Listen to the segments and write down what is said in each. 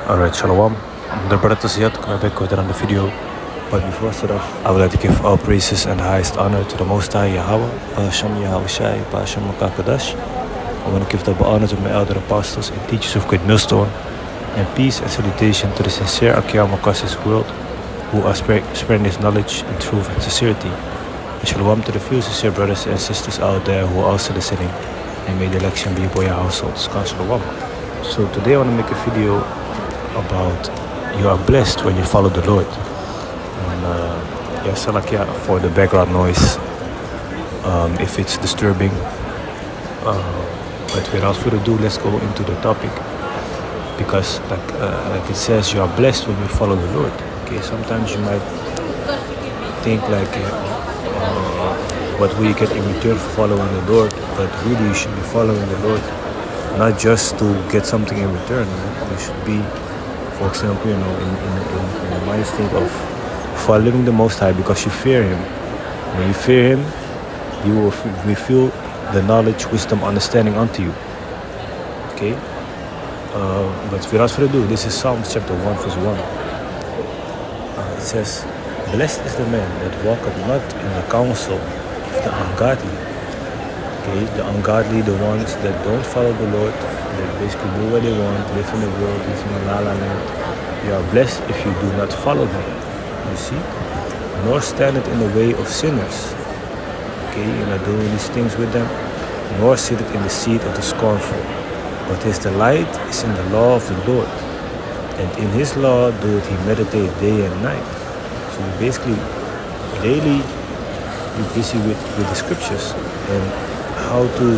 Alright, Shalom. I'm the brother Ziyad, coming back with another video. But before I start off, I would like to give all praises and highest honor to the Most High Yahweh, Hashem Yahweh Shai, Hashem Makakadash. I want to give double honor to my elder apostles and teachers of Great Millstone, and peace and salutation to the sincere Akiyah Makassis world, who are spreading this knowledge and truth and sincerity. And Shalom to the few sincere brothers and sisters out there who are also listening, and may the election be upon your households. Shalom. So today I want to make a video about you are blessed when you follow the Lord. And Salakia for the background noise if it's disturbing. But without further ado, let's go into the topic. Because like it says, you are blessed when you follow the Lord. Okay, sometimes you might think like what will you get in return for following the Lord? But really you should be following the Lord not just to get something in return. You should be, for example, in the mindset of following the Most High because you fear Him. When you fear Him, you will reveal the knowledge, wisdom, understanding unto you. Okay? But without further ado, this is Psalms chapter 1 verse 1. It says, "Blessed is the man that walketh not in the counsel of the ungodly." Okay, the ungodly, the ones that don't follow the Lord, that basically do what they want, live in the world, live in the la-la land. You are blessed if you do not follow them. You see? Nor standeth in the way of sinners. Okay, you're not doing these things with them. Nor sitteth in the seat of the scornful. But his delight is in the law of the Lord. And in his law doeth he meditate day and night. So you basically daily be busy with the scriptures and how to,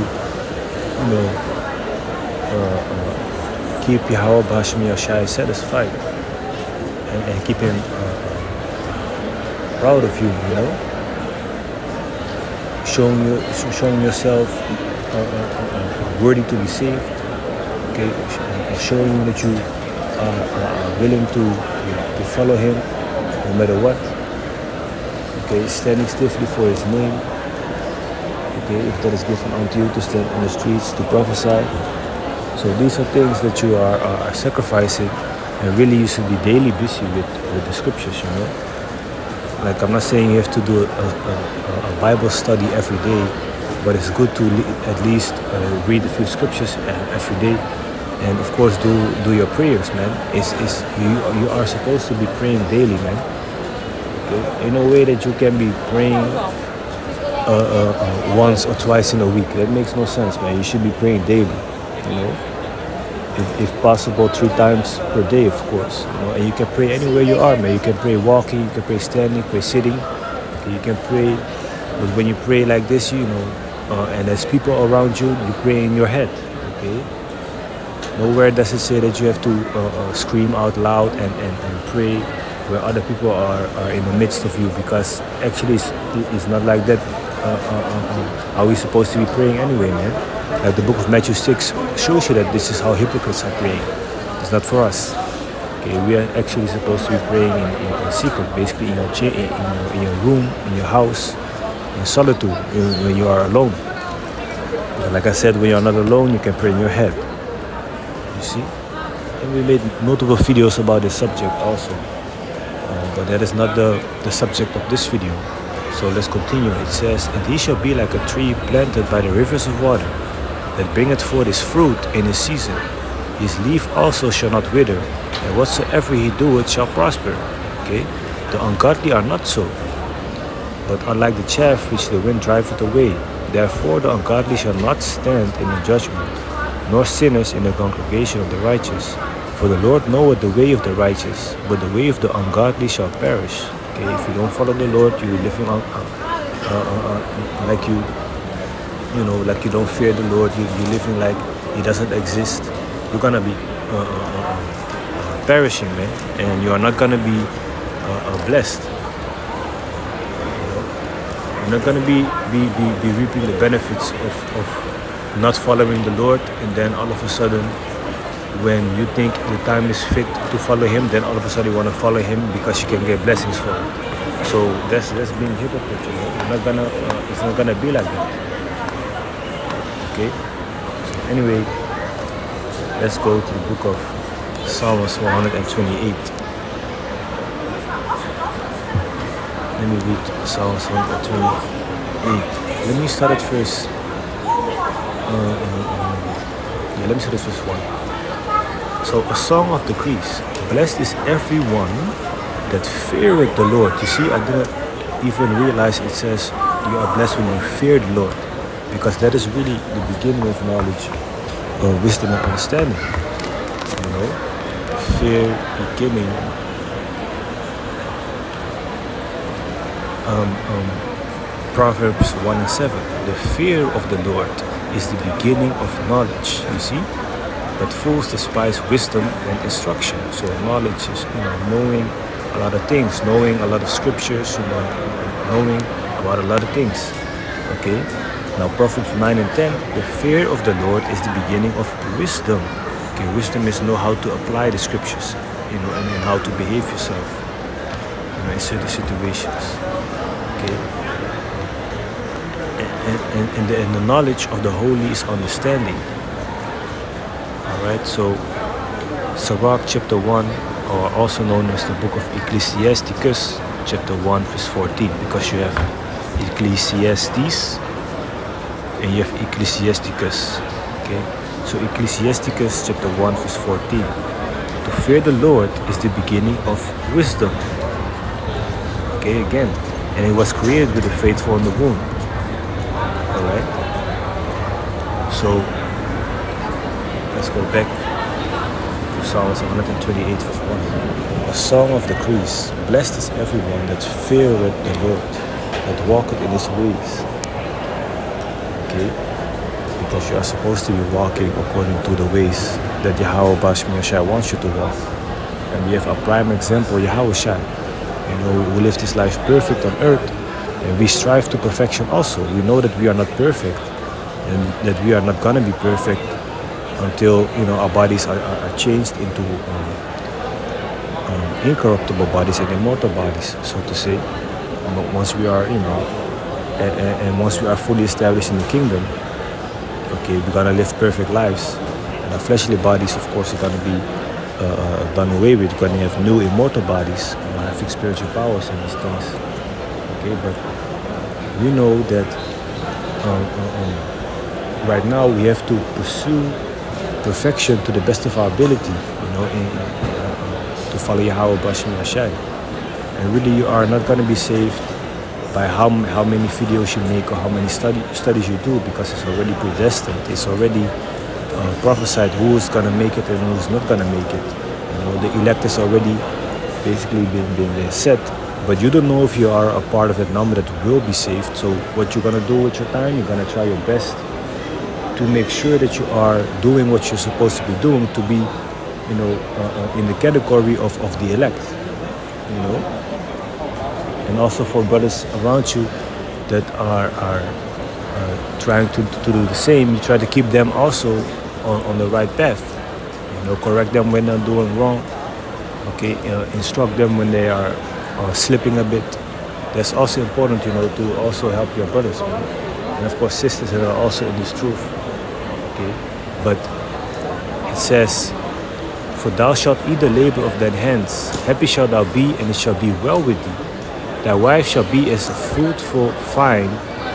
keep Yahweh B'Hashem Yashai satisfied and keep him proud of you, showing yourself worthy to be saved, okay, showing that you are willing to follow him no matter what, okay, standing stiffly for his name. Okay, if that is given unto you to stand on the streets to prophesy. So these are things that you are sacrificing, and really you should be daily busy with the scriptures, Like I'm not saying you have to do a Bible study every day, but it's good to at least read a few scriptures every day, and of course do your prayers, man. You are supposed to be praying daily, man. Okay? In a way that you can be praying once or twice in a week. That makes no sense, man. You should be praying daily, if possible 3 times per day, of course, and you can pray anywhere you are, man. You can pray walking, you can pray standing, pray sitting, okay? You can pray, but when you pray like this, and there's people around you, you pray in your head, okay? Nowhere does it say that you have to scream out loud and pray where other people are in the midst of you, because actually it's not like that. Are we supposed to be praying anyway, man? Like the book of Matthew 6 shows you that this is how hypocrites are praying. It's not for us. Okay, we are actually supposed to be praying in secret, basically in your room, in your house, in solitude, when you are alone. But like I said, when you're not alone, you can pray in your head. You see? And we made multiple videos about this subject also. But that is not the subject of this video. So let's continue. It says, "And he shall be like a tree planted by the rivers of water, that bringeth forth his fruit in his season. His leaf also shall not wither, and whatsoever he doeth shall prosper." Okay? The ungodly are not so, but are like the chaff which the wind driveth away. Therefore the ungodly shall not stand in the judgment, nor sinners in the congregation of the righteous. For the Lord knoweth the way of the righteous, but the way of the ungodly shall perish. Okay, if you don't follow the Lord, you are living like like you don't fear the Lord. You're living like He doesn't exist. You're gonna be perishing, man, and you are not gonna be blessed. You're not gonna be reaping the benefits of not following the Lord, and then all of a sudden, when you think the time is fit to follow him, then all of a sudden you want to follow him because you can get blessings for it. So that's being hypocrite. It's not gonna be like that. Okay. So anyway, let's go to the book of Psalms 128. Let me read Psalms 128. Let me start at verse. Let me start at verse 1. So, a song of decrees. Blessed is everyone that feareth the Lord. You see, I didn't even realize it says you are blessed when you fear the Lord, because that is really the beginning of knowledge, wisdom, and understanding. You know, fear beginning. Proverbs 1:7. The fear of the Lord is the beginning of knowledge. You see, but fools despise wisdom and instruction. So knowledge is, knowing a lot of things, knowing a lot of scriptures, knowing about a lot of things. Okay. Now Proverbs 9:10. The fear of the Lord is the beginning of wisdom. Okay. Wisdom is know how to apply the scriptures, and how to behave yourself, in certain situations. Okay. And the knowledge of the holy is understanding. Alright, so Sirach chapter 1, or also known as the book of Ecclesiasticus, chapter 1 verse 14, because you have Ecclesiastes and you have Ecclesiasticus. Okay, so Ecclesiasticus chapter 1 verse 14. To fear the Lord is the beginning of wisdom. Okay, again, and it was created with the faithful in the womb. Alright, so let's go back to Psalms 128 verse 1. A song of decrees. Blessed is everyone that feareth the Lord, that walketh in his ways. Okay, because you are supposed to be walking according to the ways that Yahweh Bashmi Yashai wants you to walk. And we have a prime example, Yahweh Shai, who lived his life perfect on earth. And we strive to perfection also. We know that we are not perfect, and that we are not going to be perfect until our bodies are changed into incorruptible bodies and immortal bodies, so to say. But once we are, and once we are fully established in the kingdom, okay, we're going to live perfect lives. And our fleshly bodies, of course, are going to be done away with. We're going to have new immortal bodies, having spiritual powers and these things. Okay, but we know that right now we have to pursue perfection to the best of our ability, to follow Yahweh Bashim Yashai. And really, you are not going to be saved by how many videos you make or how many studies you do, because it's already predestined. It's already prophesied who is going to make it and who is not going to make it. The elect is already basically been set. But you don't know if you are a part of that number that will be saved. So what you're going to do with your time, you're going to try your best to make sure that you are doing what you're supposed to be doing, to be, in the category of the elect, And also for brothers around you that are trying to do the same, you try to keep them also on the right path. Correct them when they're doing wrong. Okay, instruct them when they are slipping a bit. That's also important, to also help your brothers, and of course sisters that are also in this truth. Okay, but it says, for thou shalt eat the labor of thine hands. Happy shalt thou be, and it shall be well with thee. Thy wife shall be as a fruitful vine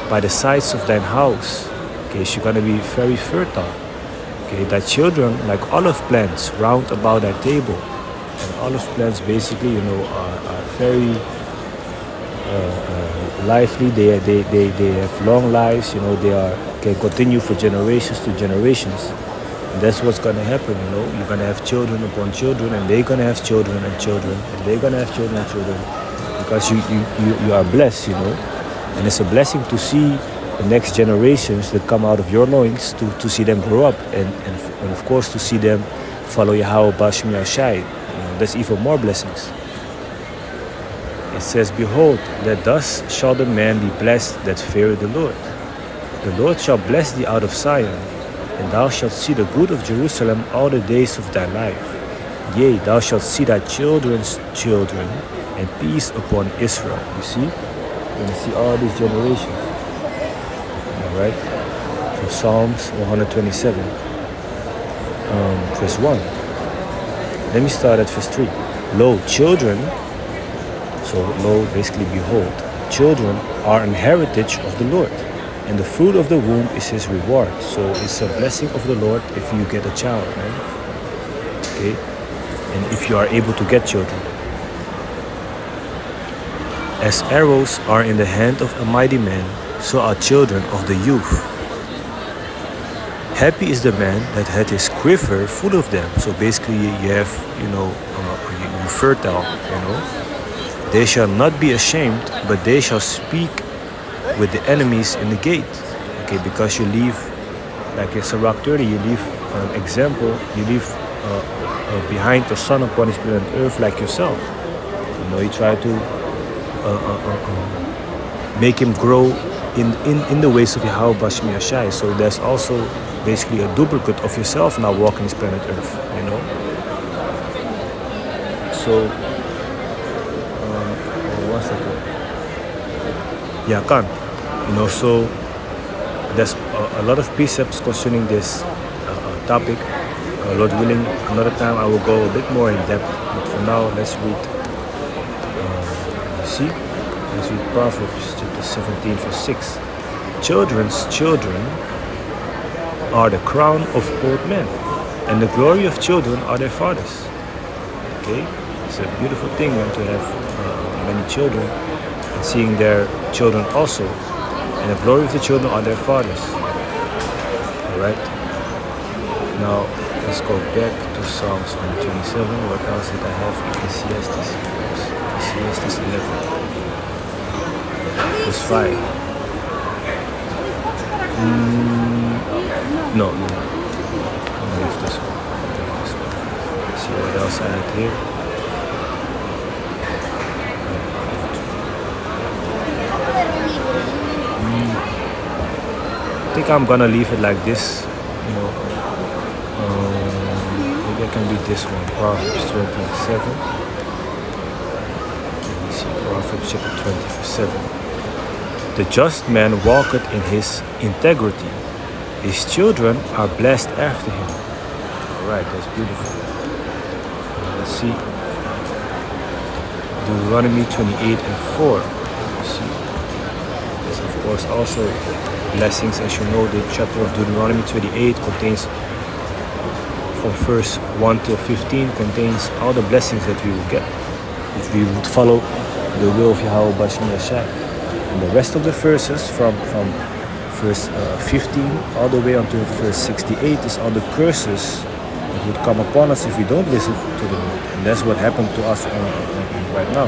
by the sides of thine house. Okay, she's gonna be very fertile. Okay, thy children like olive plants round about thy table. And olive plants basically, are very lively. They have long lives. They can continue for generations to generations. And that's what's going to happen. You're going to have children upon children, and they're going to have children and children, and they're going to have children and children, because you are blessed. And it's a blessing to see the next generations that come out of your loins, to see them grow up, and of course to see them follow Yahweh Bashmi Yashai. That's even more blessings. It says, behold, that thus shall the man be blessed that feareth the Lord. The Lord shall bless thee out of Zion, and thou shalt see the good of Jerusalem all the days of thy life. Yea, thou shalt see thy children's children, and peace upon Israel. You see? You're going to see all these generations. Alright? So Psalms 127, verse 1. Let me start at verse 3. Lo, children, so lo, basically behold, children are an heritage of the Lord, and the fruit of the womb is his reward. So it's a blessing of the Lord if you get a child, right? Okay, and if you are able to get children. As arrows are in the hand of a mighty man, so are children of the youth. Happy is the man that had his quiver full of them. So basically you have, you're fertile, They shall not be ashamed, but they shall speak with the enemies in the gate. Okay, because you leave, like in Sirach 30, you leave an example, you leave behind the son upon his planet earth like yourself. You try to make him grow in the ways of Yahweh Bashmi Ashai. So there's also basically a duplicate of yourself now walking this planet earth, So, 1 second. Yeah, can. So there's a lot of precepts concerning this topic. Lord willing, another time I will go a bit more in depth. But for now, let's read. Let's read Proverbs chapter 17, verse 6. Children's children are the crown of old men, and the glory of children are their fathers. Okay, it's a beautiful thing to have many children and seeing their children also, and the glory of the children are their fathers. All right. Now let's go back to Psalms 127. What else did I have? Ecclesiastes 11, verse 5. No. I'll leave this one. Let's see what else I had here. I think I'm gonna leave it like this. Maybe I can read this one. Proverbs 27. Let me see. Proverbs chapter 20, verse 7. The just man walketh in his integrity. His children are blessed after him. Alright, that's beautiful. Let's see. Deuteronomy 28 and 4. Let's see. There's of course also blessings. As you know, the chapter of Deuteronomy 28 contains, from verse 1 to 15, contains all the blessings that we will get if we would follow the will of Yahweh Bashmi Ashai. And the rest of the verses from verse 15 all the way until verse 68 is all the curses that would come upon us if we don't listen to the Lord. And that's what happened to us right now.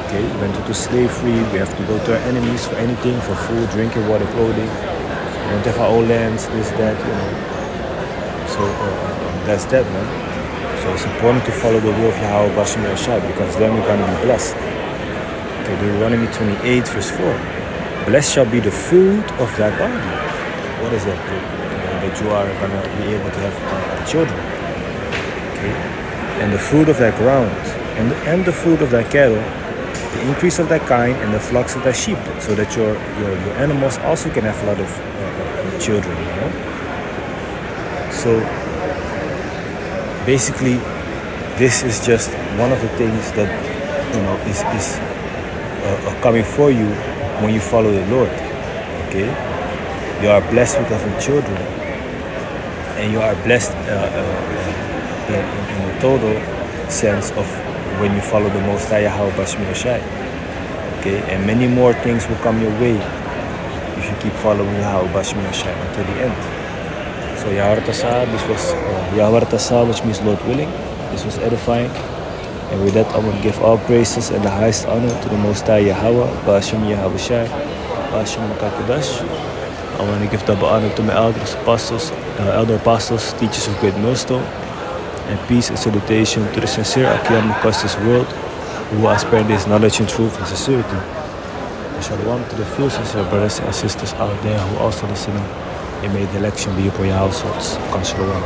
Okay, we went into slavery. We have to go to our enemies for anything, for food, drinking, water, clothing. We don't have our own lands, this, that, So that's that, man. So it's important to follow the will of Yahweh Bashmi Ashai, because then we're going to be blessed. Okay, Deuteronomy 28 verse 4. Blessed shall be the fruit of thy body. What is that? That you are going to be able to have children. Okay, and the fruit of thy ground, and the fruit of thy cattle, the increase of thy kind, and the flocks of thy sheep, so that your animals also can have a lot of children. So basically, this is just one of the things that is coming for you when you follow the Lord. Okay, you are blessed with having children, and you are blessed in a total sense of when you follow the Most High Yahweh Bashmi Ashai. Okay, and many more things will come your way if you keep following Yahweh Bashmi Ashai until the end. So Yahweh Tasa, this was Yahweh Tasa, which means Lord willing. This was edifying. And with that, I want to give all praises and the highest honor to the Most High Yahweh, Bashim Yahweh Shai, Bashim Makakadash. I want to give double honor to my elders, apostles, elder apostles, teachers of Great Millstone, and peace and salutation to the sincere Akiyam across this world, who are spreading this knowledge and truth and sincerity. And shalom to the few sincere brothers and sisters out there who also listening. And may the election be upon your households. Come shalom.